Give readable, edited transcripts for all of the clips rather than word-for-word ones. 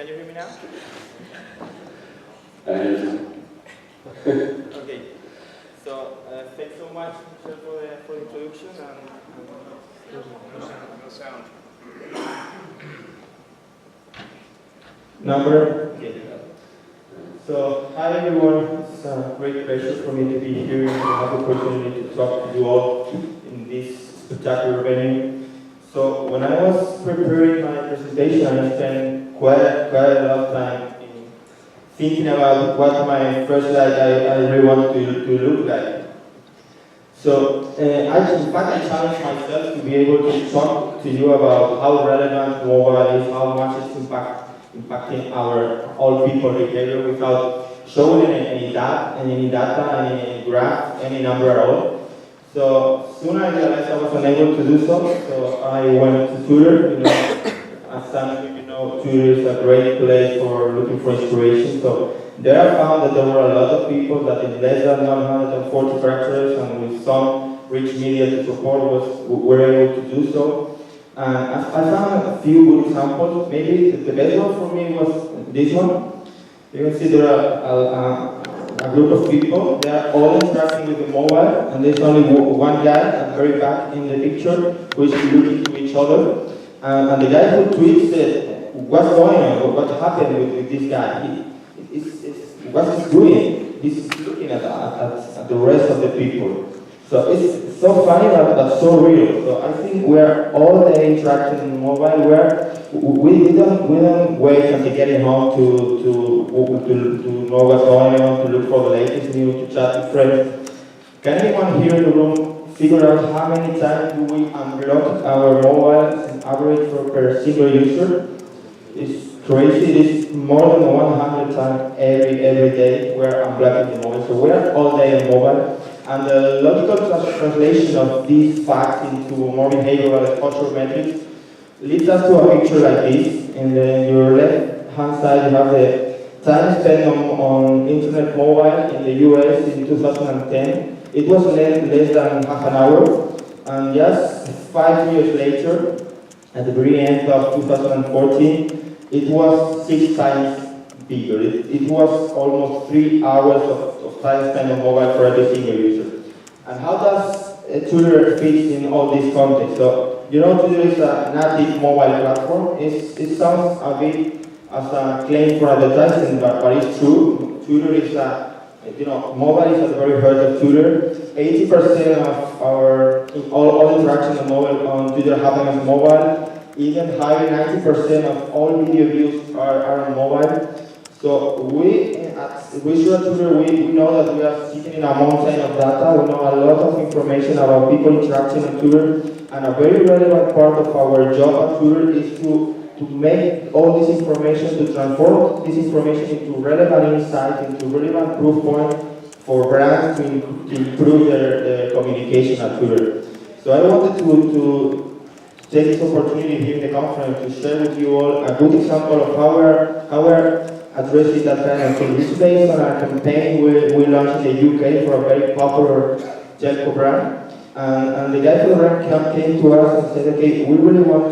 can you hear me now? Okay. Okay. So thanks so much, Michelle, for the introduction No sound. number. Okay. So hi everyone. It's a great pleasure for me to be here and to have the opportunity to talk to you all in this spectacular venue. So when I was preparing my presentation, I spent quite a lot of time in thinking about what my first slide I really want to look like. So in fact I challenged myself to be able to talk to you about how relevant mobile is, how much it's impacting our all people behavior without showing any data, any graph, any number at all. So soon I realized I was unable to do so I went to Twitter. As some of you know, Twitter is a great place for looking for inspiration. So there I found that there were a lot of people that in less than 140 characters and with some rich media to support were able to do so. And I found a few good examples. Maybe the best one for me was this one. You can see there are a group of people. They are all interacting with the mobile, and there's only one guy at the very back in the picture who is looking to each other. And the guy who tweets that what's going on, what happened with this guy, what he's doing, he's looking at the rest of the people. So it's so funny but so real. So I think we're all day interacting in mobile where we don't wait until getting home to know what's going on, to look for the latest news, to chat with friends. Can anyone here in the room figure out how many times do we unlock our mobiles on average per single user? It's crazy. It is more than 100 times every day we're unblocking the mobile. So we're all day on mobile. And the logical translation of these facts into more behavioral and cultural metrics leads us to a picture like this. In your left-hand side, you have the time spent on internet mobile in the US in 2010. It was less than half an hour. And just 5 years later, at the very end of 2014, it was 6 times bigger. It was almost 3 hours of time spent on mobile for every single user. And how does Twitter fit in all this context? So, Twitter is a native mobile platform. It sounds a bit as a claim for advertising, but it's true. Twitter is mobile is at the very heart of Twitter. 80% of all interactions on Twitter happen on mobile. Even higher, 90% of all video views are on mobile. So we at Twitter, we know that we are sitting in a mountain of data. We know a lot of information about people interacting on Twitter, and a very relevant part of our job at Twitter is to make all this information, to transform this information into relevant insight, into relevant proof points for brands to improve their communication at Twitter. So I wanted to take this opportunity here in the conference to share with you all a good example of how we're addressing that kind of thing. This is based on a campaign we launched in the UK for a very popular telco brand. And the guy for the brand came to us and said, okay, we really want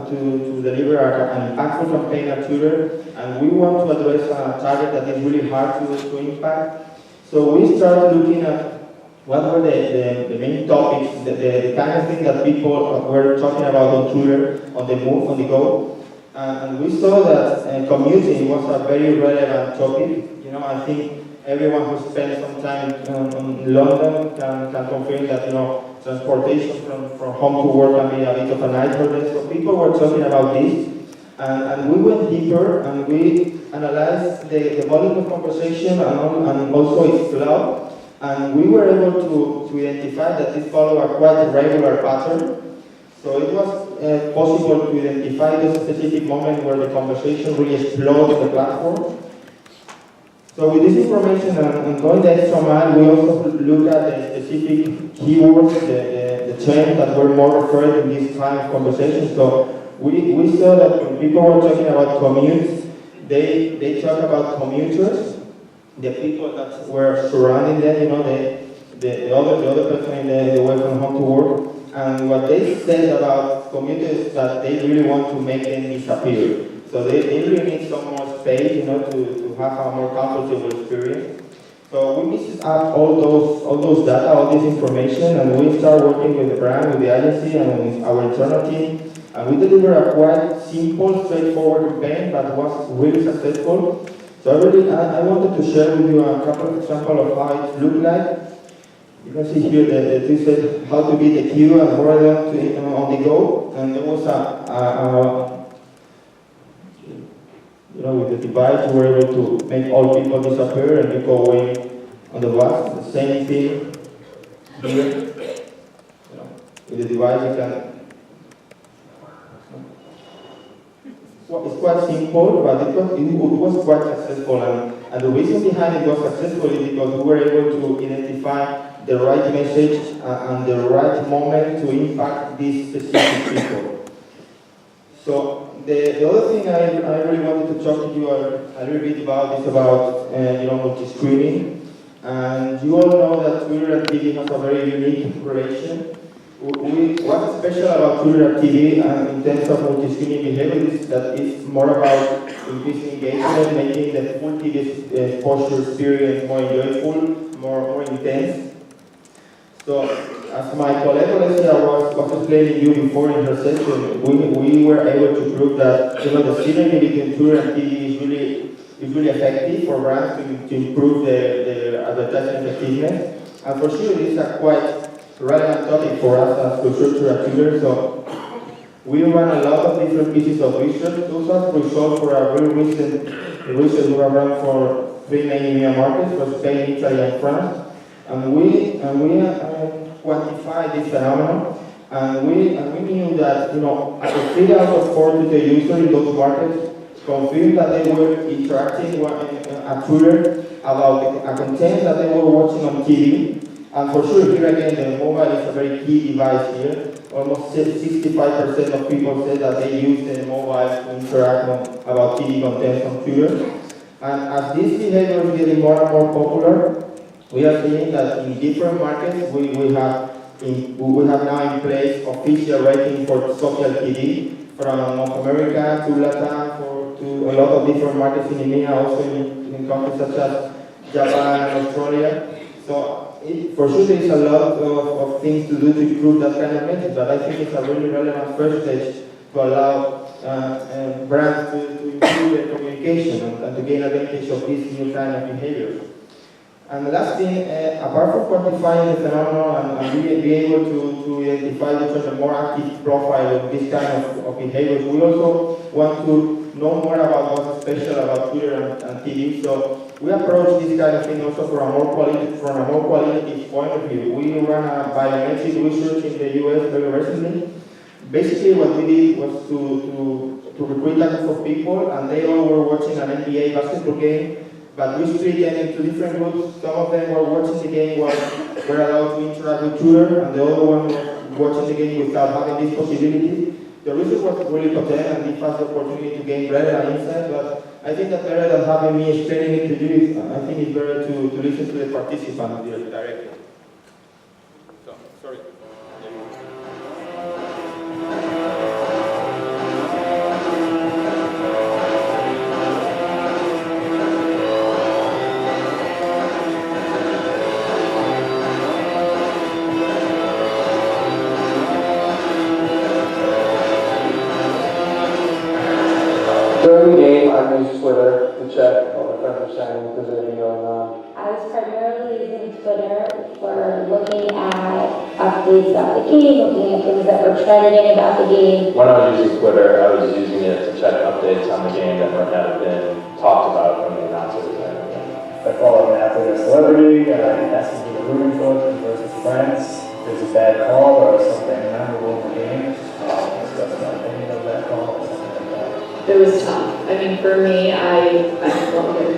to deliver an impactful campaign at Twitter, and we want to address a target that is really hard to impact. So we started looking at what were the main topics, the kind of thing that people were talking about on Twitter, on the move, on the go. And we saw that commuting was a very relevant topic. I think everyone who spent some time in London can confirm that transportation from home to work can be a bit of a nightmare. So people were talking about this, and we went deeper and we analyzed the volume of conversation and also its flow, and we were able to identify that it followed a quite regular pattern. So it was possible to identify the specific moment where the conversation really exploded the platform. So with this information and going the extra mile, we also looked at the specific keywords, the trends that were more referred in this kind of conversation. So we saw that when people were talking about commutes, they talk about commuters, the people that were surrounding them, the other person in the way from home to work. And what they said about commuters is that they really want to make them disappear. So they really need some more space, to have a more comfortable experience. So we mix up all those data, all this information, and we start working with the brand, with the agency, and with our internal team. And we deliver a quite simple, straightforward campaign that was really successful. So I wanted to share with you a couple of examples of how it looked like. You can see here that it said how to beat the queue and order on the go. And there was with the device, you were able to make all people disappear and you go away on the bus. The same thing here. With the device, you can. It's quite simple, but it was quite successful. And the reason behind it was successful is because we were able to identify the right message and the right moment to impact these specific people. So the other thing I really wanted to talk to you a little bit about is about multi-screening. And you all know that Twitter and TV has a very unique relation. What's special about Twitter and TV in terms of multi-screening behavior is that it's more about increasing engagement, making the full TV exposure experience more enjoyable, more intense. So, as my colleague Alessia was explaining you before in her session, we were able to prove that the synergy between Twitter and TV is really effective for brands to improve their advertising effectiveness. And for sure, it is a quite relevant topic for us as researchers at Twitter. So, we run a lot of different pieces of research. Those are results for a very recent research we have run for 3 main EMEA markets, for Spain, Italy, and France. And we quantified this phenomenon, and we knew that 3 out of 4 Twitter users in those markets confirmed that they were interacting at Twitter about a content that they were watching on TV. And for sure, here again, the mobile is a very key device here. Almost 65% of people say that they use the mobile to interact about TV content on Twitter. And as this behavior is getting more and more popular, we are seeing that in different markets we have now in place official rating for social TV from North America to Latin to a lot of different markets in EMEA, also in countries such as Japan and Australia. So for sure there is a lot of things to do to improve that kind of message, but I think it's a really relevant first stage to allow brands to improve their communication and to gain advantage of this new kind of behavior. And the last thing, apart from quantifying the phenomenon and be able to identify which are the more active profile of this kind of behaviors, we also want to know more about what's special about Twitter and TV. So we approach this kind of thing also from a more qualitative point of view. We run a biometric research in the US very recently. Basically what we did was to recruit a group of people, and they all were watching an NBA basketball game. But we split them into different groups. Some of them were watching the game were allowed to interact with Twitter, and the other one was watching the game without having this possibility. The research was really potent and it has the opportunity to gain relevant insight, but I think that better than having me explaining it to you, I think it's better to listen to the participant directly. So, sorry. During the game, I used Twitter to check what my friends were saying if there's anything going on. I was primarily using Twitter for looking at updates about the game, looking at things that were trending about the game. When I was using Twitter, I was using it to check updates on the game that might have been talked about from the announcers. If I follow an athlete or celebrity, asking who they're rooting for versus friends, if there's a bad call or something memorable in the game, discuss my opinion of that call or something like that. It was tough. I mean, for me,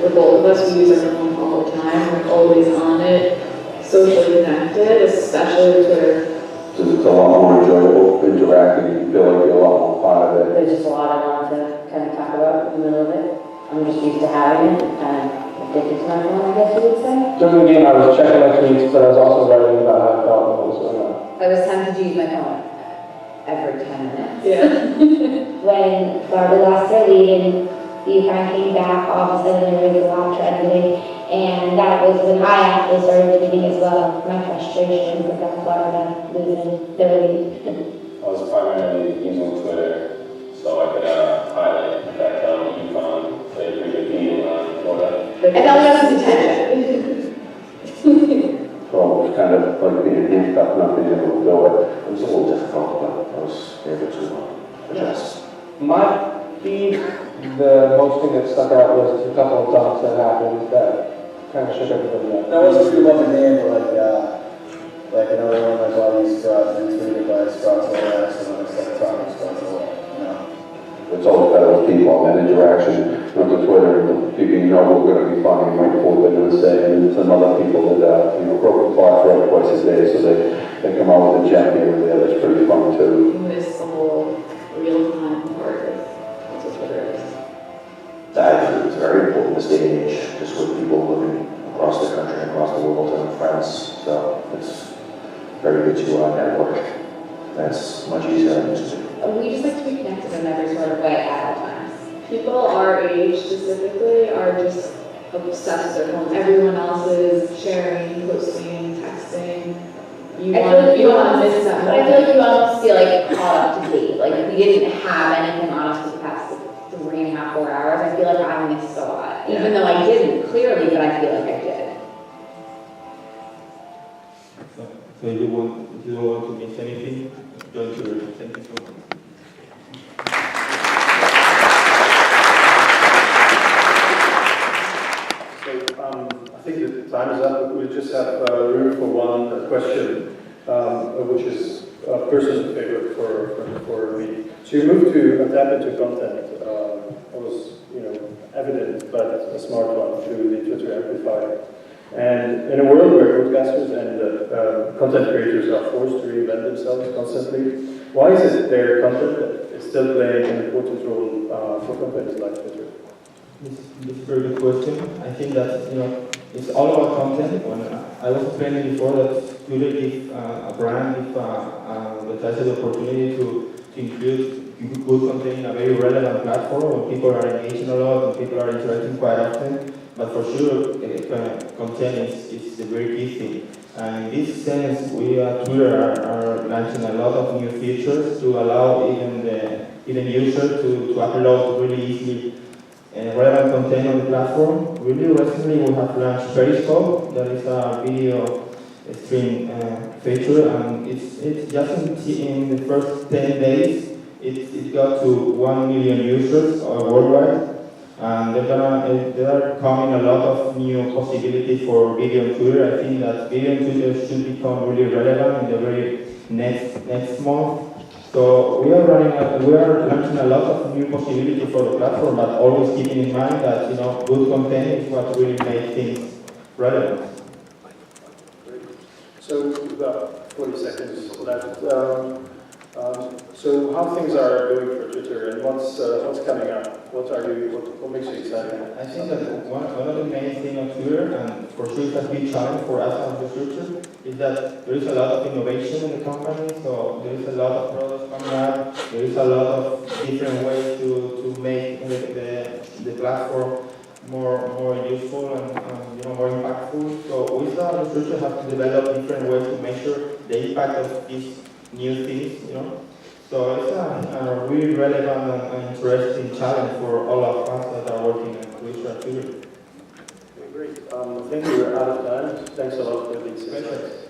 for both of us, we use our phone all the time. We're always on it, socially connected, especially with Twitter. So it's a lot more enjoyable, interacting, you feel like you're a lot more part of it. There's just a lot I wanted to kind of talk about in the middle of it. I'm just used to having it, and addicted to my phone, I guess you would say. During the game, I was checking my tweets, but I was also writing about how I felt and what was going on. I was tempted to use my phone. every 10 minutes. Yeah. When Barbie lost her lead and UConn came back, all of a sudden there was a lot trending. And that was when I actually started tweeting as well, my frustrations about Florida losing their lead. I was primarily using Twitter so I could highlight the fact that UConn played a pretty good game on Florida. I thought that was intention. So it was kind of like being handcuffed, not being able to do it. It was a little difficult, but I was able to adjust. My feed, the most thing that stuck out was a couple of dunks that happened that kind of shook everybody up. That wasn't too much a game, but like another one like all these and tweeted by Scott's Olax and then it's like talking Scott's Olax, you know. It's always better with people and that interaction on the Twitter, and people you know who are going to be funny, might quote what they're going to say, and some other people that, broke the clock right twice a day, so they come out with a gem here and there. That's pretty fun too. You miss the whole real-time part of what Twitter is. I think it's very important this day and age, just with people living across the country, across the world, and friends. So it's very good to network. That's much easier than it used to be. We just like to be connected in every sort of way at all times. People our age specifically are just obsessed with their phones. Everyone else is sharing, posting, texting. You don't want to miss that But I feel like you almost feel like caught up to date. Like we didn't have anything on us for the past 3.5, 4 hours. I feel like I missed a lot. Even though I didn't, clearly, but I feel like I did. So if you don't want to miss anything, don't worry. Thank you so much. I think the time is up. We just have room for one question, which is a personal favorite for me. So you moved to tap into content. It was, evident, but a smart one through the Twitter amplifier. And in a world where broadcasters and content creators are forced to reinvent themselves constantly, why is it their content that is still playing an important role for companies like Twitter? This is a very good question. I think that it's all about content. When I was explaining before that Twitter gives a brand the opportunity to include good content in a very relevant platform when people are engaging a lot and people are interacting quite often. But for sure, content is the very key thing. And in this sense, we at Twitter are launching a lot of new features to allow even users to upload really easily relevant content on the platform. Really recently we have launched Periscope, that is a video stream feature, and it's just in the first 10 days it got to 1 million users worldwide, and there are coming a lot of new possibilities for video on Twitter. I think that video on Twitter should become really relevant in the very next month. So we are launching a lot of new possibilities for the platform, but always keeping in mind that good content is what really makes things relevant. So we've got 40 seconds left. So how things are going for Twitter, and what's coming up? What makes you excited? I think that one of the main things on Twitter, and for sure it's a big challenge for us as the future, is that there is a lot of innovation in the company. So there is a lot of products coming up. There is a lot of different ways to make the platform more useful and more impactful. So we as the future have to develop different ways to measure the impact of these new things. So it's a really relevant and interesting challenge for all of us that are working in Twitter. Okay, great. I think we're out of time. Thanks a lot for these insights.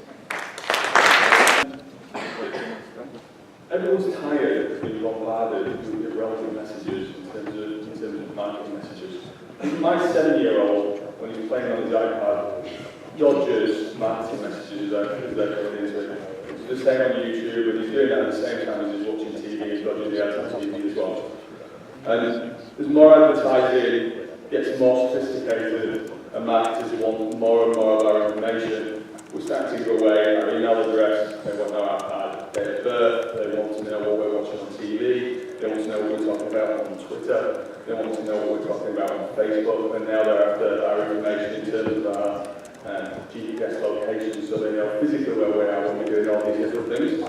Everyone's tired of being bombarded with irrelevant messages in terms of marketing messages. My 7-year-old, when he's playing on his iPad, dodges marketing messages as they're coming into it. It's the same on YouTube, and he's doing that at the same time as he's watching TV, he's dodging the ads on TV as well. And as more advertising gets more sophisticated, and marketers want more and more of our information, we're starting to give away our email address, they want our iPad, date of birth, they want to know what we're watching on TV, they want to know what we're talking about on Twitter, they want to know what we're talking about on Facebook, and now they're after our information in terms of our GPS location, so they know physically where we are when we're doing all these little things.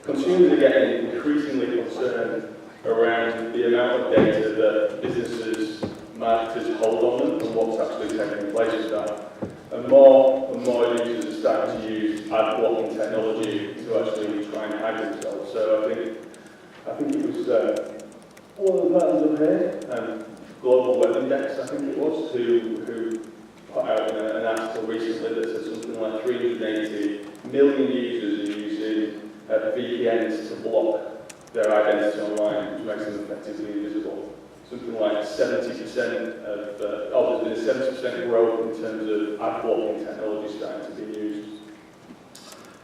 consumers are getting increasingly concerned around the amount of data that businesses, marketers hold on them and what's actually taking place with that. And more users are starting to use ad blocking technology to actually try and hide themselves. So I think it was one of the partners up here, Global Web Index, I think it was, who put out an article recently that said something like 380 million users are using VPNs to block their identity online, which makes them effectively invisible. Something like 70% of, there's been a 70% growth in terms of ad blocking technology starting to be used.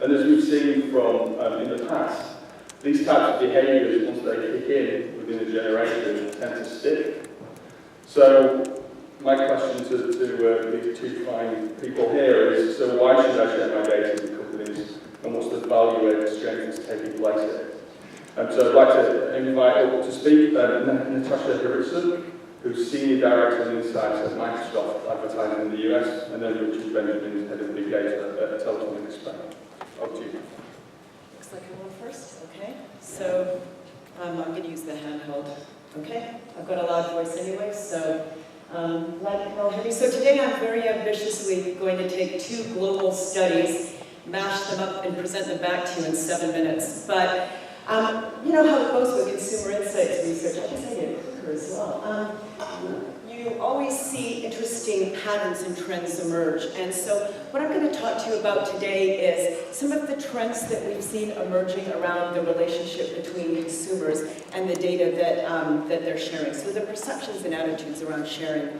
And as we've seen from in the past, these types of behaviours, once they kick in within a generation, tend to stick. So my question to these two fine people here is, so why should I share my data with companies, and what's the value exchange that's taking place here? So I'd like to invite up to speak Natasha Harrison, who's Senior Director of Insights at Microsoft Advertising in the US, and then Richard Benjamin, Head of Big Data at Telecom Spain. Over to you. Looks like I went first, okay. So I'm going to use the handheld, okay? I've got a loud voice anyway, so like Mel Heavy. So today I'm very ambitiously going to take 2 global studies, mash them up and present them back to you in 7 minutes. But you know how it goes with consumer insights research. I guess I did it quicker as well. You always see interesting patterns and trends emerge. And so what I'm going to talk to you about today is some of the trends that we've seen emerging around the relationship between consumers and the data that they're sharing. So the perceptions and attitudes around sharing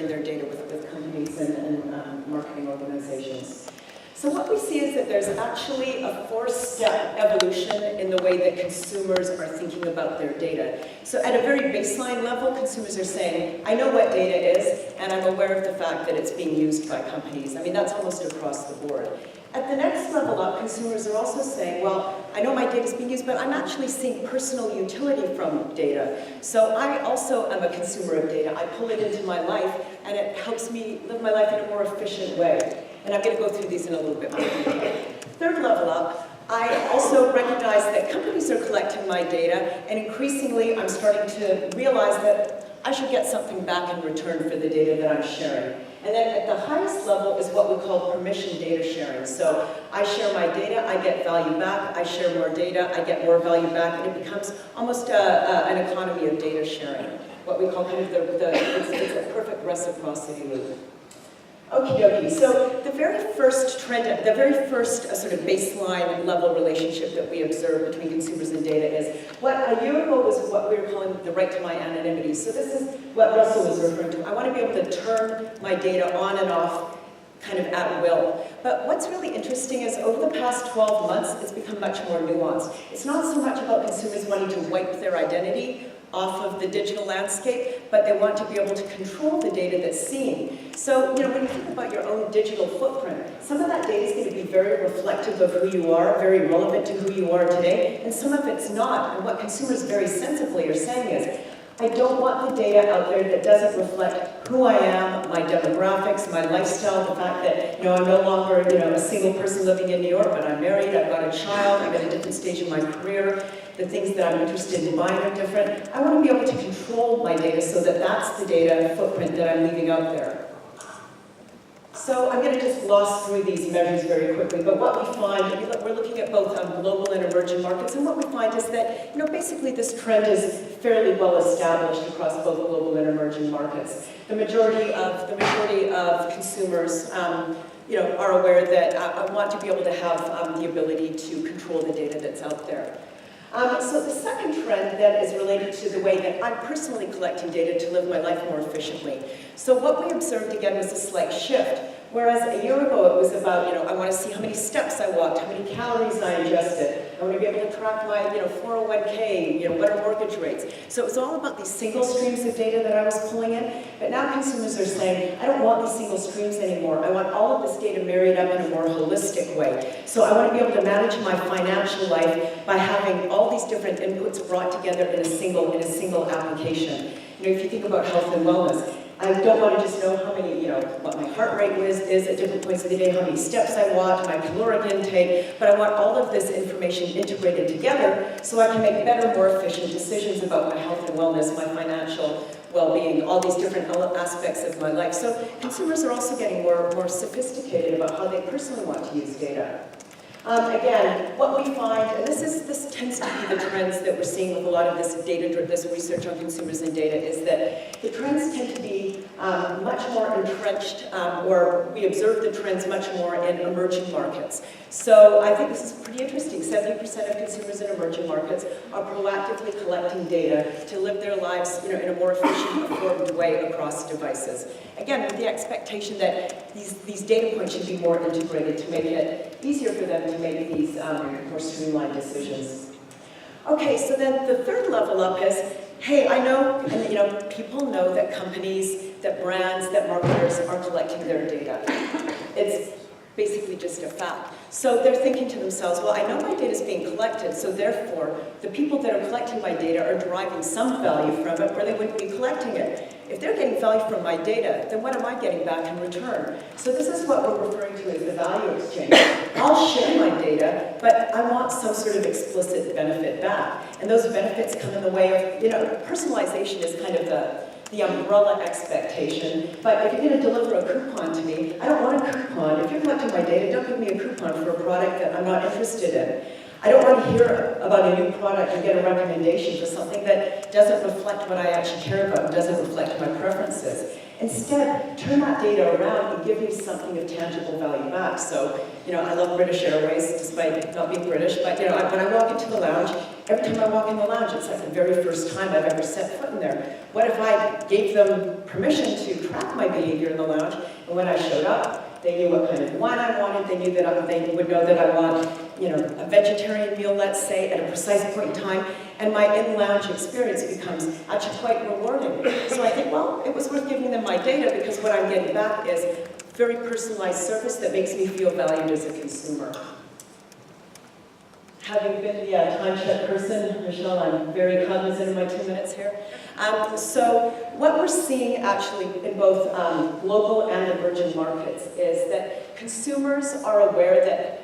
their data with companies and marketing organizations. So what we see is that there's actually a 4-step evolution in the way that consumers are thinking about their data. So at a very baseline level, consumers are saying, I know what data is, and I'm aware of the fact that it's being used by companies. I mean, that's almost across the board. At the next level up, consumers are also saying, well, I know my data is being used, but I'm actually seeing personal utility from data. So I also am a consumer of data. I pull it into my life, and it helps me live my life in a more efficient way. And I'm going to go through these in a little bit more detail. Third level up, I also recognize that companies are collecting my data, and increasingly I'm starting to realize that I should get something back in return for the data that I'm sharing. And then at the highest level is what we call permission data sharing. So I share my data, I get value back, I share more data, I get more value back, and it becomes almost an economy of data sharing. What we call kind of it's a perfect reciprocity loop. Okie dokie, so the very first trend, the very first sort of baseline level relationship that we observe between consumers and data is what a year ago was what we were calling the right to my anonymity. So this is what Russell was referring to. I want to be able to turn my data on and off kind of at will. But what's really interesting is over the past 12 months, it's become much more nuanced. It's not so much about consumers wanting to wipe their identity off of the digital landscape, but they want to be able to control the data that's seen. So, you know, when you think about your own digital footprint, some of that data is going to be very reflective of who you are, very relevant to who you are today, and some of it's not. And what consumers very sensibly are saying is, I don't want the data out there that doesn't reflect who I am, my demographics, my lifestyle, the fact that, you know, I'm no longer, a single person living in New York, but I'm married, I've got a child, I'm at a different stage in my career, the things that I'm interested in buying are different. I want to be able to control my data so that that's the data footprint that I'm leaving out there. So I'm going to just gloss through these measures very quickly, but what we find, we're looking at both global and emerging markets, and what we find is that, basically this trend is fairly well established across both global and emerging markets. The majority of consumers, are aware that I want to be able to have the ability to control the data that's out there. So the second trend that is related to the way that I'm personally collecting data to live my life more efficiently. So what we observed again was a slight shift. Whereas a year ago it was about, I want to see how many steps I walked, how many calories I ingested. I want to be able to track my, 401k, what are mortgage rates. So it was all about these single streams of data that I was pulling in. But now consumers are saying, I don't want these single streams anymore. I want all of this data married up in a more holistic way. So I want to be able to manage my financial life by having all these different inputs brought together in a single application. If you think about health and wellness, I don't want to just know how many, what my heart rate is at different points of the day, how many steps I walk, my caloric intake, but I want all of this information integrated together so I can make better, more efficient decisions about my health and wellness, my financial well-being, all these different aspects of my life. So consumers are also getting more sophisticated about how they personally want to use data. Again, what we find, and this tends to be the trends that we're seeing with a lot of this data, this research on consumers and data, is that the trends tend to be much more entrenched, or we observe the trends much more in emerging markets. So I think this is pretty interesting. 70% of consumers in emerging markets are proactively collecting data to live their lives, in a more efficient, informed way across devices. Again, with the expectation that these data points should be more integrated to make it easier for them to make these more streamlined decisions. Okay, so then the third level up is, hey, I know, and people know that companies, that brands, that marketers are collecting their data. It's basically just a fact. So they're thinking to themselves, well, I know my data is being collected, so therefore, the people that are collecting my data are deriving some value from it, or they wouldn't be collecting it. If they're getting value from my data, then what am I getting back in return? So this is what we're referring to as the value exchange. I'll share my data, but I want some sort of explicit benefit back. And those benefits come in the way of, personalization is kind of the umbrella expectation, but if you're going to deliver a coupon to me, I don't want a coupon. If you're collecting my data, don't give me a coupon for a product that I'm not interested in. I don't want to hear about a new product and get a recommendation for something that doesn't reflect what I actually care about and doesn't reflect my preferences. Instead, turn that data around and give me something of tangible value back. So, I love British Airways, despite not being British, but when I walk into the lounge, every time I walk in the lounge, it's like the very first time I've ever set foot in there. What if I gave them permission to track my behavior in the lounge, and when I showed up, they knew what kind of wine I wanted, they knew that they would know that I want, a vegetarian meal, let's say, at a precise point in time, and my in-lounge experience becomes actually quite rewarding. So I think, well, it was worth giving them my data because what I'm getting back is very personalized service that makes me feel valued as a consumer. Having been the time check person, Michelle, I'm very cognizant of my 2 minutes here. So what we're seeing actually in both local and emerging markets is that consumers are aware that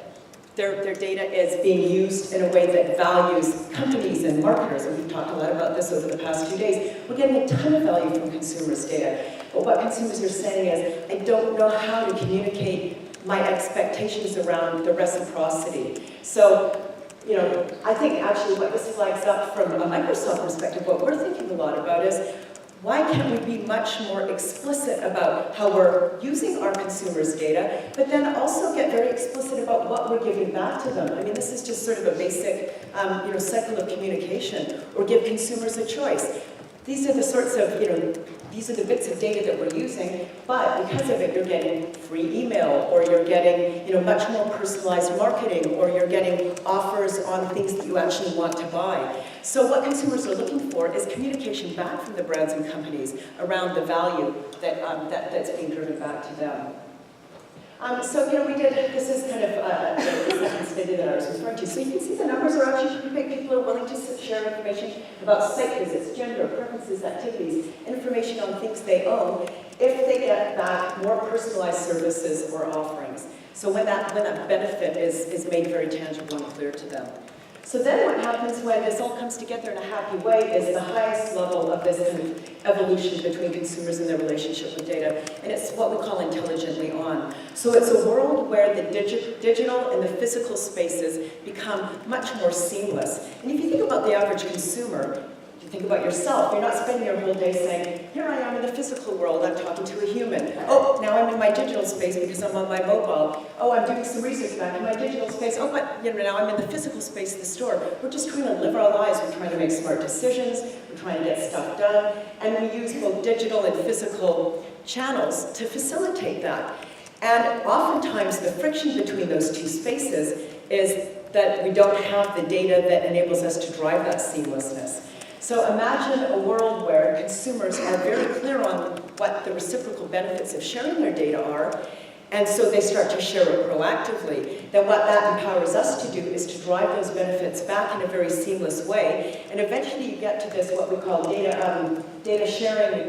their data is being used in a way that values companies and marketers, and we've talked a lot about this over the past 2 days. We're getting a ton of value from consumers' data. But what consumers are saying is, I don't know how to communicate my expectations around the reciprocity. So, I think actually what this flags up from a Microsoft perspective, what we're thinking a lot about is, why can't we be much more explicit about how we're using our consumers' data, but then also get very explicit about what we're giving back to them? I mean, this is just sort of a basic, cycle of communication, or give consumers a choice. These are the sorts of, these are the bits of data that we're using, but because of it, you're getting free email, or you're getting, much more personalized marketing, or you're getting offers on things that you actually want to buy. So what consumers are looking for is communication back from the brands and companies around the value that's being driven back to them. So, we did, this is kind of the second study that I was referring to. So you can see the numbers are actually pretty big. People are willing to share information about site visits, gender, preferences, activities, information on things they own, if they get back more personalized services or offerings. So when that benefit is made very tangible and clear to them. So then what happens when this all comes together in a happy way is the highest level of this kind of evolution between consumers and their relationship with data, and it's what we call intelligently on. So it's a world where the digital and the physical spaces become much more seamless. And if you think about the average consumer, you think about yourself, you're not spending your whole day saying, here I am in the physical world, I'm talking to a human. Oh, now I'm in my digital space because I'm on my mobile. Oh, I'm doing some research back in my digital space. Oh, but now I'm in the physical space of the store. We're just trying to live our lives. We're trying to make smart decisions. We're trying to get stuff done. And we use both digital and physical channels to facilitate that. And oftentimes the friction between those two spaces is that we don't have the data that enables us to drive that seamlessness. So imagine a world where consumers are very clear on what the reciprocal benefits of sharing their data are, and so they start to share it proactively, then what that empowers us to do is to drive those benefits back in a very seamless way, and eventually you get to this, what we call data sharing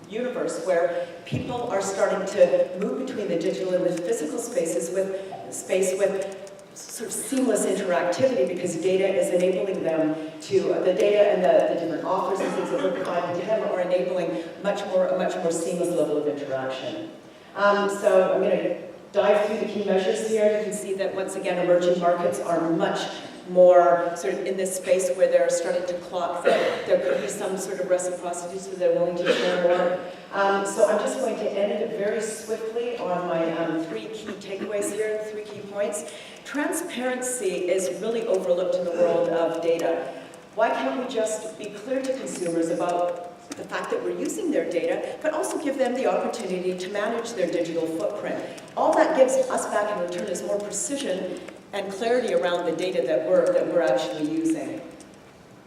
universe, where people are starting to move between the digital and the physical spaces with sort of seamless interactivity, because data is enabling them to, the data and the different offers and things that we're providing to them are enabling a much more seamless level of interaction. So I'm going to dive through the key measures here. You can see that once again emerging markets are much more sort of in this space where they're starting to clock that there could be some sort of reciprocity, so they're willing to share more. So I'm just going to end it very swiftly on my 3 key takeaways here, 3 key points. Transparency is really overlooked in the world of data. Why can't we just be clear to consumers about the fact that we're using their data, but also give them the opportunity to manage their digital footprint? All that gives us back in return is more precision and clarity around the data that we're actually using.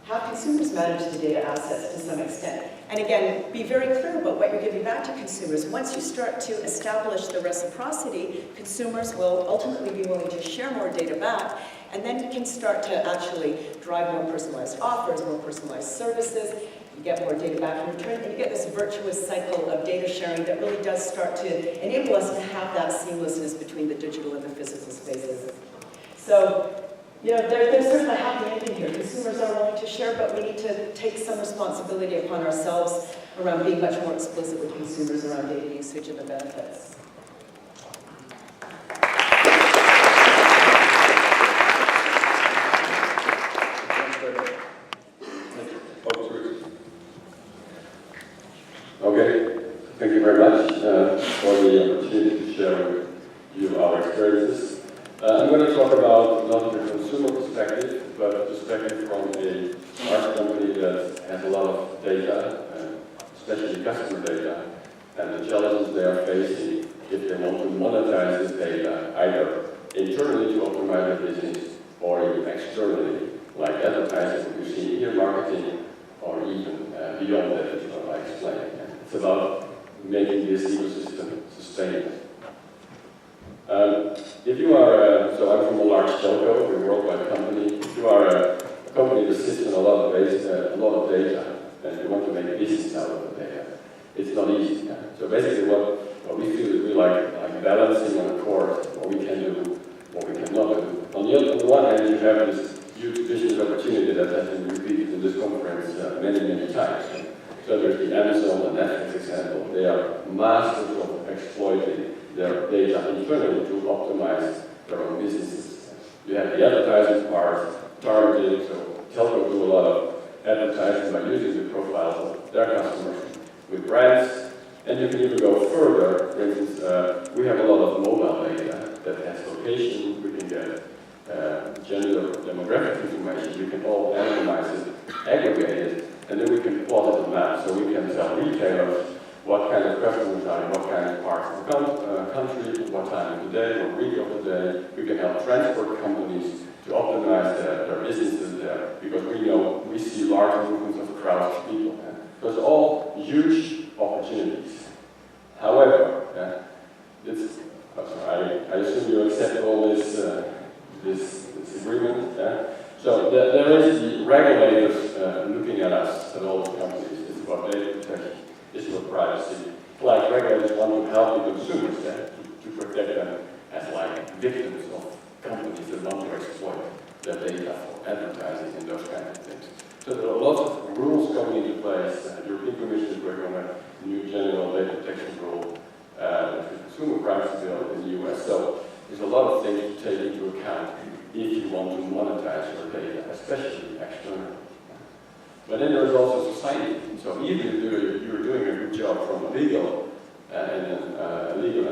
Have consumers manage the data assets to some extent. And again, be very clear about what you're giving back to consumers. Once you start to establish the reciprocity, consumers will ultimately be willing to share more data back, and then you can start to actually drive more personalized offers, more personalized services. You get more data back in return, and you get this virtuous cycle of data sharing that really does start to enable us to have that seamlessness between the digital and the physical spaces. So, you know, there's sort of a happy ending here. Consumers are willing to share, but we need to take some responsibility upon ourselves around being much more explicit with consumers around data usage and the benefits. Okay, thank you very much for the opportunity to share with you our experiences. I'm going to talk about not the consumer perspective, but a perspective from a large company that has a lot of data, especially customer data, and the challenges they are facing if they want to monetize this data, either internally to optimize their business or even externally, like advertising, you see here, marketing, or even beyond that, which I will explain. It's about making this ecosystem sustainable. If you are, so I'm from a large telco, we're a worldwide company. If you are a company that sits on a lot of data, and you want to make a business out of the data, it's not easy. Yeah? So basically what we feel is we like balancing on a court what we can do, what we cannot do. On the one hand, you have this huge business opportunity that has been repeated in this conference many times. So there's the Amazon and Netflix example. They are masters of exploiting their data internally to optimize their own businesses. You have the advertising part, targeting, so telco do a lot of advertising by using the profiles of their customers with brands, and you can even go further. For instance, we have a lot of mobile data that has location, we can get gender, demographic information, we can all analyze it, aggregate it, and then we can plot it on map, so we can tell retailers what kind of customers are in what kind of parts of the country, what time of the day, what week of the day. We can help transport companies to optimize their businesses there, because we see large movements of crowds of people. Those are all huge opportunities. However, I assume you accept all this agreement. So there is the regulators looking at us, at all the companies. It's about data protection, it's about privacy. Like regulators want to help the consumers to protect them as like victims of companies that want to exploit their data for advertising and those kinds of things. So there are lots of rules coming into place. The European Commission is working on a new general data protection rule, the consumer privacy bill in the US. So there's a lot of things to take into account if you want to monetize your data, especially externally. But then there's also society. So even if you're doing a good job from a legal and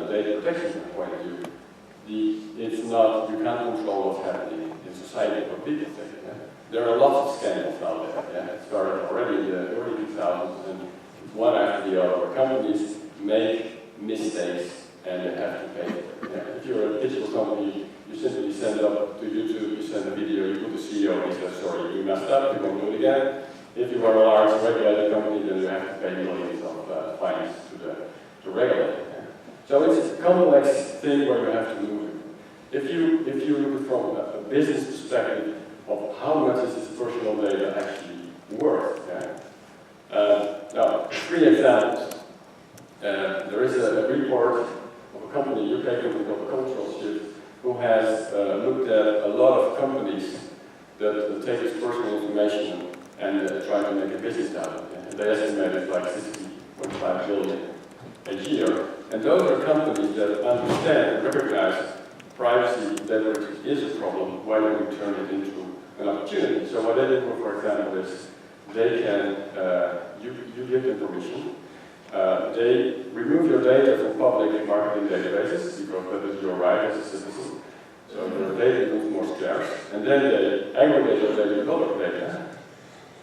data protection point of view, it's not, you can't control what's happening in society, what people think. Yeah? There are lots of scandals out there. Yeah? It started already in the early 2000s, and one after the other, where companies make mistakes and they have to pay. Yeah? If you're a digital company, you simply send it up to YouTube, you send a video, you put the CEO, he says, sorry, you messed up, you won't do it again. If you are a large regulated company, then you have to pay millions of fines to regulate. So it's a complex thing where you have to move it. If you look from a business perspective of how much is this personal data actually worth, now, 3 examples. There is a report of a company, a UK company called Cultural Shift, who has looked at a lot of companies that take this personal information and try to make a business out of it. And they estimate it's like 60.5 billion a year. And those are companies that understand and recognize privacy leverage is a problem. Why don't we turn it into an opportunity? So what they do, for example, is they can, you give them permission. They remove your data from public marketing databases because that is your right as a citizen. So your data becomes more scarce. And then they aggregate your data with other data.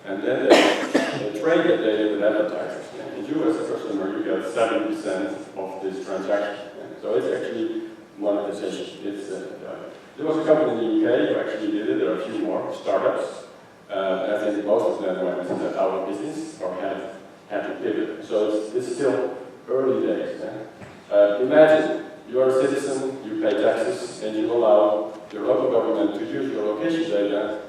And then they trade the data with advertisers. And you as a customer, you get 70% of this transaction. So it's actually monetization. There was a company in the UK who actually did it. There are a few more startups. I think most of them went out of business or had to pivot. So it's still early days. Imagine you're a citizen, you pay taxes, and you allow your local government to use your location data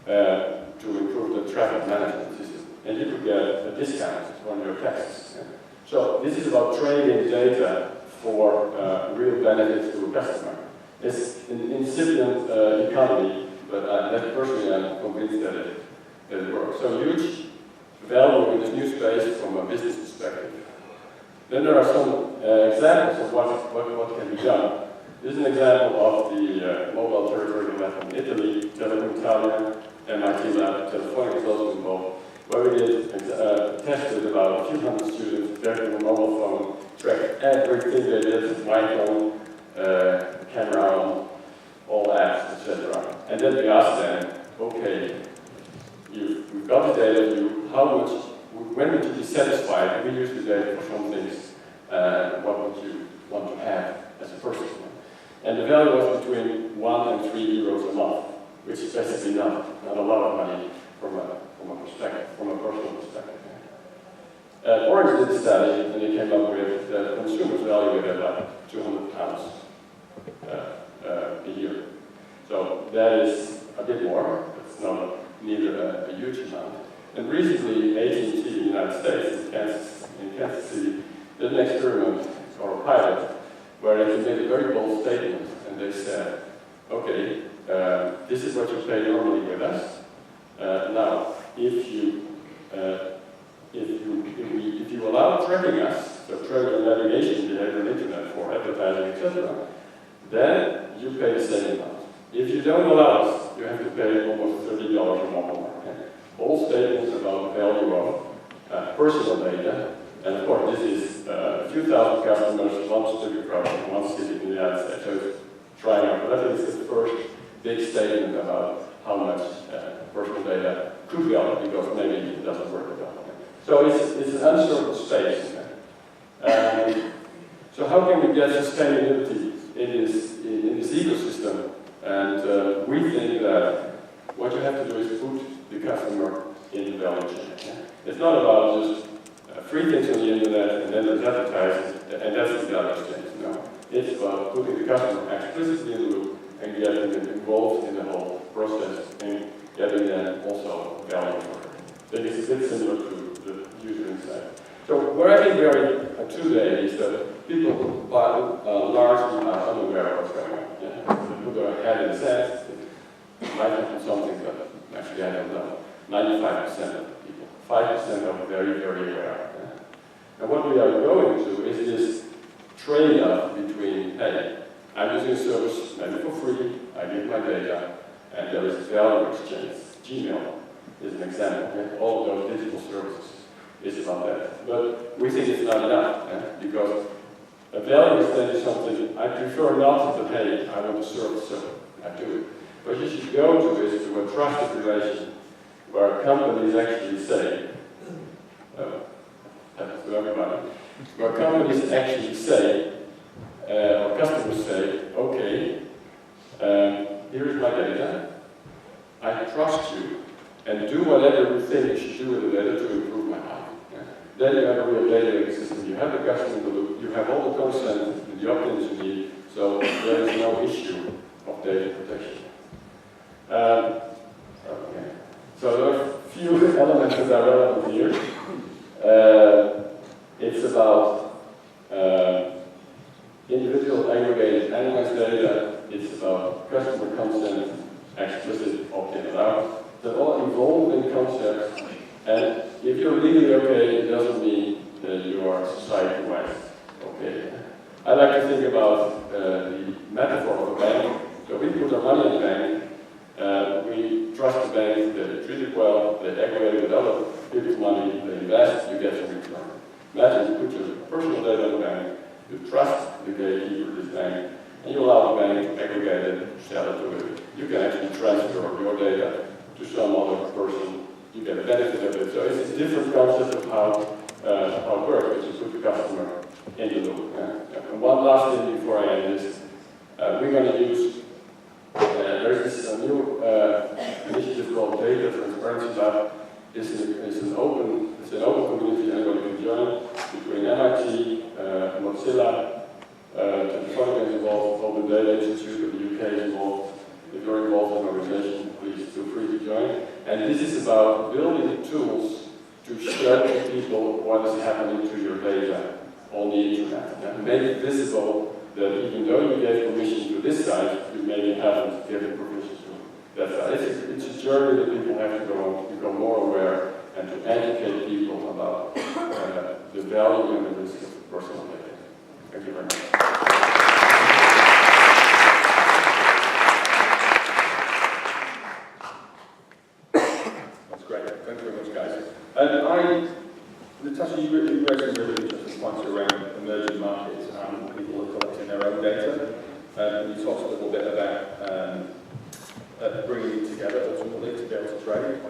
to improve the traffic management system. And you could get a discount on your taxes. So this is about trading data for real benefits to a customer. It's an incipient economy, but personally I'm convinced that it works. So huge value in this new space from a business perspective. Then there are some examples of what can be done. This is an example of the mobile territorial lab in Italy, Telecom Italia, MIT lab, Telefonica is also involved, where we did tested about a few hundred students, their mobile phone, tracked everything they did, microphone, camera on, all apps, etc. And then we asked them, okay, we've got the data, when would you be satisfied? We use the data for some things. What would you want to have as a person? And the value was between 1 and 3 euros a month, which is basically not a lot of money from a perspective, from a personal perspective. Orange did a study, and they came up with that consumers value it at like £200 a year. So that is a bit more. It's not neither a huge amount. And recently, AT&T in the United States, in Kansas City, did an experiment or a pilot where they made a very bold statement, and they said, okay, this is what you pay normally with us. Now, if you allow tracking us, so track your navigation behavior on the internet for advertising, etc., then you pay the same amount. If you don't allow us, you have to pay almost $30 or more. All statements about the value of personal data, and of course this is a few thousand customers, one studio project, one city in the United States, so it's trying out, but I think it's the first big statement about how much personal data could go, because maybe it doesn't work at all. So it's an uncertain space. So how can we get sustainability in this ecosystem? And we think that what you have to do is put the customer in the value chain. It's not about just free things on the internet and then there's advertising and that's the value chain. No, it's about putting the customer explicitly in the loop and getting them involved in the whole process and getting them also value for it. So it's a bit similar to the user insight. So where I think we are today is that people largely are unaware of what's going on. They put their head in the sand, it might happen something, but actually I don't know. 95% of the people, 5% are very, very aware. And what we are going to is this trade-off between, hey, I'm using a service, maybe for free, I give my data, and there is value exchange. Gmail is an example. All of those digital services is about that. But we think it's not enough, because a value exchange is something I prefer not to, hey, I want a service, so I do it. What you should go to is to a trusted relation where companies actually say, happens to everybody, where companies actually say, or customers say, okay, here is my data, I trust you, and do whatever you think you should do with the data to improve my life. then you have a real data system. You have the customer in the loop, you have all the consent and the opt-ins you need, so there is no issue of data protection. Okay. So there are a few elements that are relevant here. It's about individual aggregated analyzed data. It's about customer consent, explicit opt-in and out. They're all evolving concepts, and if you're legally okay, it doesn't mean that you are society-wise okay. I like to think about the metaphor of a bank. So we put our money in the bank, we trust the bank, they treat it well, they aggregate with other people's money, they invest, you get some return. Imagine you put your personal data in the bank, you trust the gatekeeper of this bank, and you allow the bank to aggregate it, sell it to it. You can actually transfer your data to some other person, you get a benefit of it. So it's a different concept of how it works, which is put the customer in the loop. And one last thing before I end this, we're going to use, there's this new initiative called Data Transparency Lab. It's an open community, anybody can join, between MIT, Mozilla, Telefonica is involved, Open Data Institute of the UK is involved. If you're involved in an organization, please feel free to join. And this is about building tools to show to people what is happening to your data on the internet. And make it visible that even though you gave permission to this site, you maybe haven't given permission to that site. It's a journey that people have to go on to become more aware and to educate people about the value and the risk of personal data. Thank you very much. Natasha, you raised some really interesting points around emerging markets and people are collecting their own data. And you talked a little bit about bringing it together ultimately to be able to trade.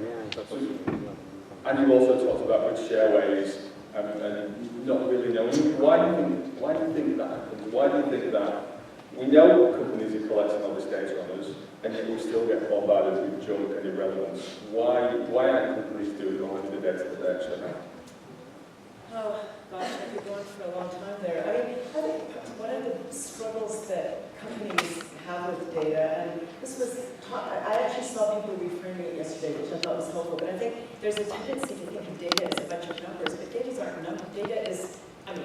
And you also talked about with shareways and not really knowing. Why do you think that happens? Why do you think that we know companies are collecting all this data on us, and yet we still get bombarded with junk and irrelevance? Why aren't companies doing all of the data that they actually have? Oh, gosh, I could go on for a long time there. I think one of the struggles that companies have with data, and this was taught, I actually saw people reframing it yesterday, which I thought was helpful, but I think there's a tendency to think of data as a bunch of numbers, but data aren't numbers. Data is, at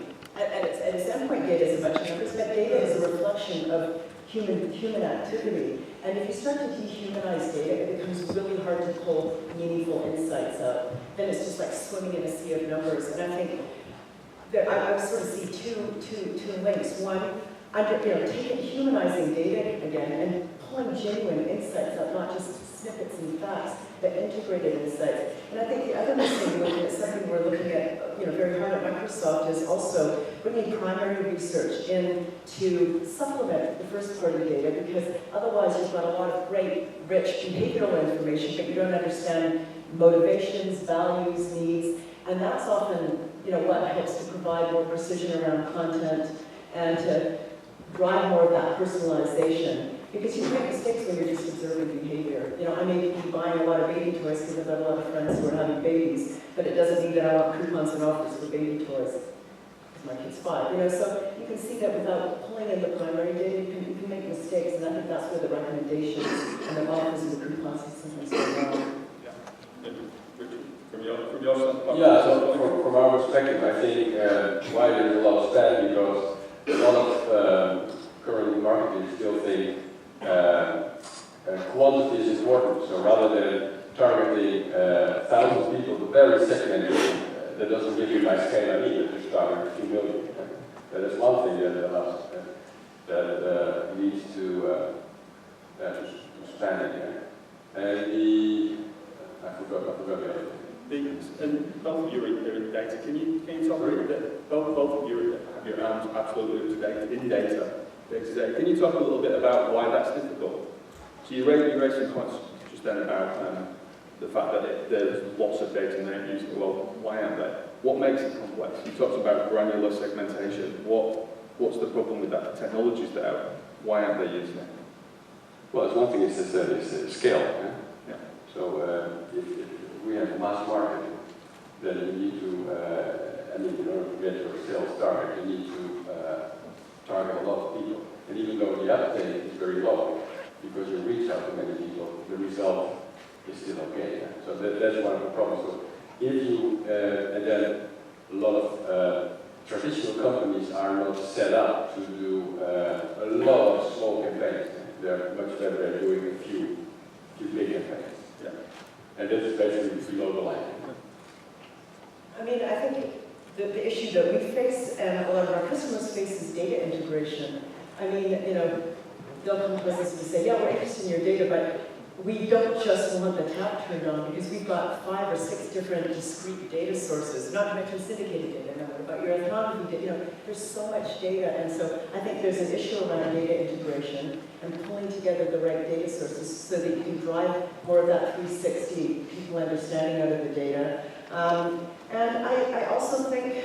its endpoint, data is a bunch of numbers, but data is a reflection of human activity. And if you start to dehumanize data, it becomes really hard to pull meaningful insights out. Then it's just like swimming in a sea of numbers. And I think that I sort of see two links. One, humanizing data again and pulling genuine insights out, not just snippets and facts, but integrated insights. And I think the other missing link, and something we're looking at very hard at Microsoft, is also bringing primary research in to supplement the first party data, because otherwise you've got a lot of great, rich behavioral information, but you don't understand motivations, values, needs, and that's often what helps to provide more precision around content and to drive more of that personalization. Because you make mistakes when you're just observing behavior. I may be buying a lot of baby toys because I've got a lot of friends who are having babies, but it doesn't mean that I want coupons and offers for baby toys. Because my kid's 5. So you can see that without pulling in the primary data, you can make mistakes, and I think that's where the recommendations and the offers and the coupons can sometimes go wrong. From your standpoint? Yeah, so from our perspective, I think why there's a lot of spend, because a lot of current marketers still think quantity is important. So rather than targeting 1,000 people, the very segmented, that doesn't give you my scale either, to target a few million. That is one thing that allows, that leads to spending. And I forgot the other thing. And both of you are in data. Can you talk a little bit? Both of you have your arms absolutely up to date in data. Can you talk a little bit about why that's difficult? So you raised some points just then about the fact that there's lots of data and they're using it. Well, why aren't they? What makes it complex? You talked about granular segmentation. What's the problem with that? The technologies that are, why aren't they using it? Well, it's one thing is scale. Yeah. So if we have a mass market, then we need to mean, in order to get your sales target, you need to target a lot of people. And even though the uptake is very low, because you reach out to many people, the result is still okay. Yeah? So that's one of the problems. So if you, and then a lot of traditional companies are not set up to do a lot of small campaigns. They're much better at doing a few big campaigns. Yeah. And that's basically below the line. I mean, I think the issue that we face and a lot of our customers face is data integration. I mean, you know, they'll come to us and say, yeah, we're interested in your data, but we don't just want the tap turned on because we've got 5 or 6 different discrete data sources, not to mention syndicated data, no, about your economy data, you know, there's so much data, and so I think there's an issue around data integration and pulling together the right data sources so that you can drive more of that 360 people understanding out of the data. And I also think,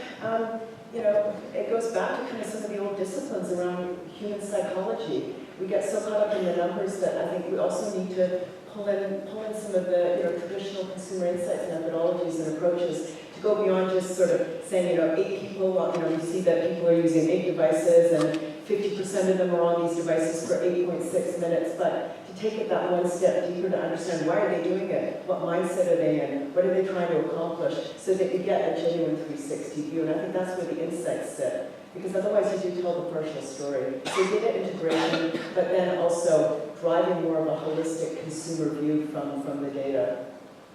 you know, it goes back to kind of some of the old disciplines around human psychology. We get so caught up in the numbers that I think we also need to pull in some of the, you know, traditional consumer insights methodologies and approaches to go beyond just sort of saying, you know, 8 people, you know, you see that people are using 8 devices and 50% of them are on these devices for 8.6 minutes, but to take it that one step deeper to understand why are they doing it, what mindset are they in, what are they trying to accomplish, so that you get a genuine 360 view, and I think that's where the insights sit. Because otherwise you do tell the partial story. So data integration, but then also driving more of a holistic consumer view from the data.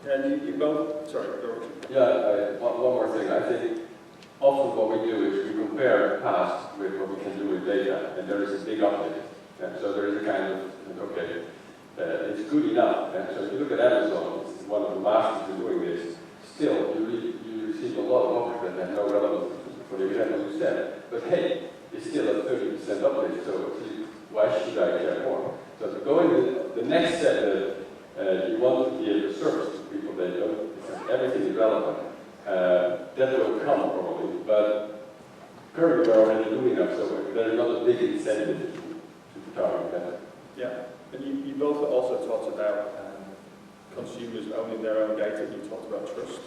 And you both, sorry, go on. Yeah, one more thing. I think often what we do is we compare the past with what we can do with data, and there is a big uplift. And so there is a kind of, okay, it's good enough. And so if you look at Amazon, it's one of the masters in doing this. Still, you receive a lot of offers that have no relevance for the example you said. But hey, it's still a 30% uplift, so why should I care more? So to go into the next step that you want to be able to service to people that don't, everything is relevant. That will come probably, but currently we're already doing enough, so there's not a big incentive to target that. Yeah, and you both also talked about consumers owning their own data, and you talked about trust.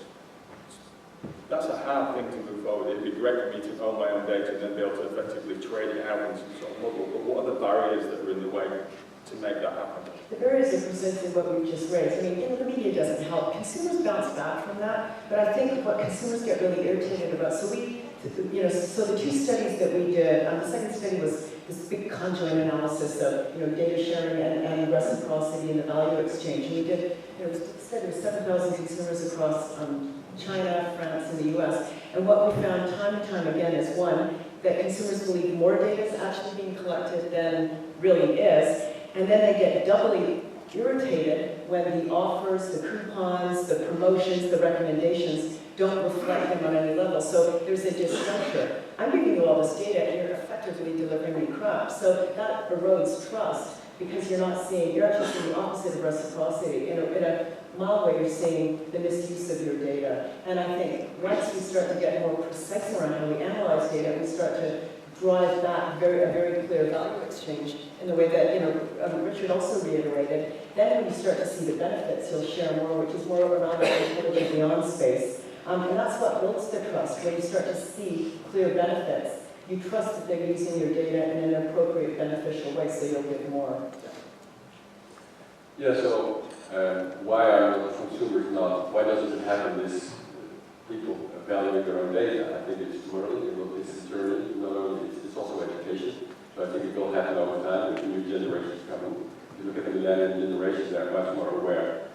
That's a hard thing to move forward. It'd be great for me to own my own data and then be able to effectively trade it out in some sort of model, but what are the barriers that are in the way to make that happen? The barriers are precisely what we just raised. I mean, the media doesn't help. Consumers bounce back from that, but I think what consumers get really irritated about, so the 2 studies that we did, the second study was this big conjoint analysis of, you know, data sharing and reciprocity and the value exchange. And we did, you know, there were 7,000 consumers across China, France, and the US. And what we found time and time again is, one, that consumers believe more data is actually being collected than really is, and then they get doubly irritated when the offers, the coupons, the promotions, the recommendations don't reflect them on any level. So there's a disjuncture. I'm giving you all this data and you're effectively delivering me crap. So that erodes trust because you're actually seeing the opposite of reciprocity. In a mild way, you're seeing the misuse of your data. And I think once we start to get more precise around how we analyze data, we start to drive that a very clear value exchange in the way that, you know, Richard also reiterated. Then when you start to see the benefits, you'll share more, which is more around the intelligent beyond space. And that's what builds the trust, when you start to see clear benefits. You trust that they're using your data in an appropriate, beneficial way, so you'll give more. Yeah, so why are consumers not, why doesn't it happen this people valuing their own data? I think it's too early, it's a journey, not only, it's also education. So I think it will happen over time with new generations coming. If you look at the millennial generation, they're much more aware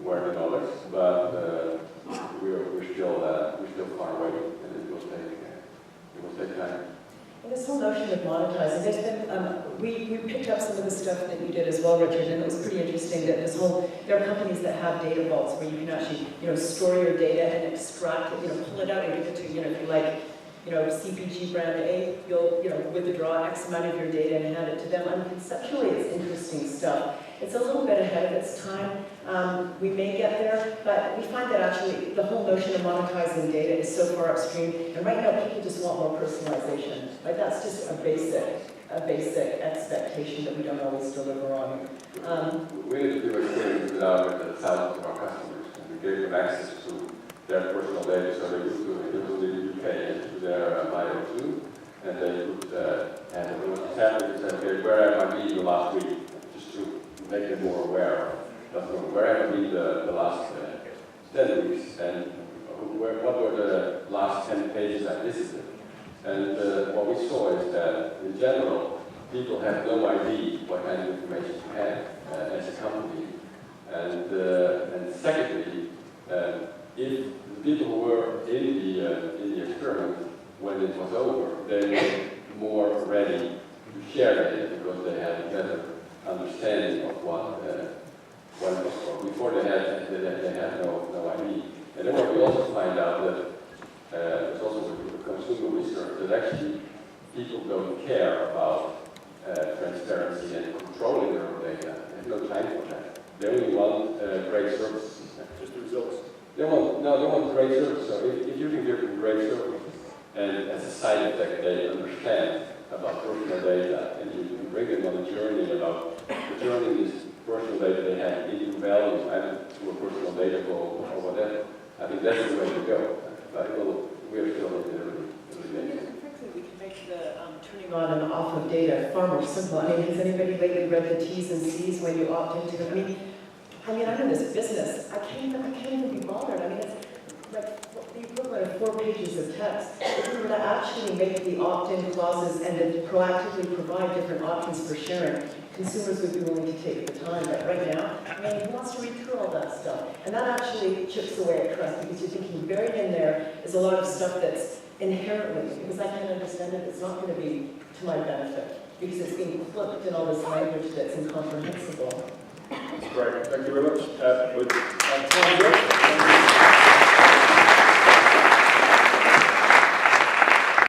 than others, but we're still far away, and it will take time. And this whole notion of monetizing, there's been, we picked up some of the stuff that you did as well, Richard, and it was pretty interesting that there are companies that have data vaults where you can actually, you know, store your data and extract it, you know, pull it out and give it to, you know, if you like, you know, CPG brand A, you'll, you know, withdraw X amount of your data and hand it to them. I mean, conceptually, it's interesting stuff. It's a little bit ahead of its time. We may get there, but we find that actually the whole notion of monetizing data is so far upstream. And right now, people just want more personalization. Right? That's just a basic expectation that we don't always deliver on. We need to do experience with thousands of our customers, and we gave them access to their personal data. So they go to the UK and to their bio too, and they would have a little tablet and say, okay, where have I been the last week? Just to make them more aware of where have I been the last 10 weeks, and what were the last 10 pages I visited. And what we saw is that, in general, people have no idea what kind of information you have as a company. And secondly, if the people who were in the experiment, when it was over, they were more ready to share data because they had a better understanding of what it was for. Before they had no idea. And then what we also find out that there's also consumer research that actually people don't care about transparency and controlling their own data. They have no time for that. They only want great services. Just the results. They want great service. So if you can give them great service, and as a side effect they understand about personal data, and you can bring them on a journey about the journey is personal data they have into values, either through a personal data goal or whatever. I think that's the way to go. But we're still in the early days. Frankly, we can make the turning on and off of data far more simple. I mean, has anybody lately read the T's and C's when you opt into them? I mean, I'm in this business. I can't even be bothered. I mean, it's like the equivalent of 4 pages of text. If we were to actually make the opt-in clauses and then proactively provide different options for sharing, consumers would be willing to take the time. But right now, I mean, who wants to read through all that stuff? And that actually chips away at trust because you're thinking buried in there is a lot of stuff that's inherently, because I can't understand it, it's not going to be to my benefit because it's being flipped in all this language that's incomprehensible. That's great. Thank you very much. With time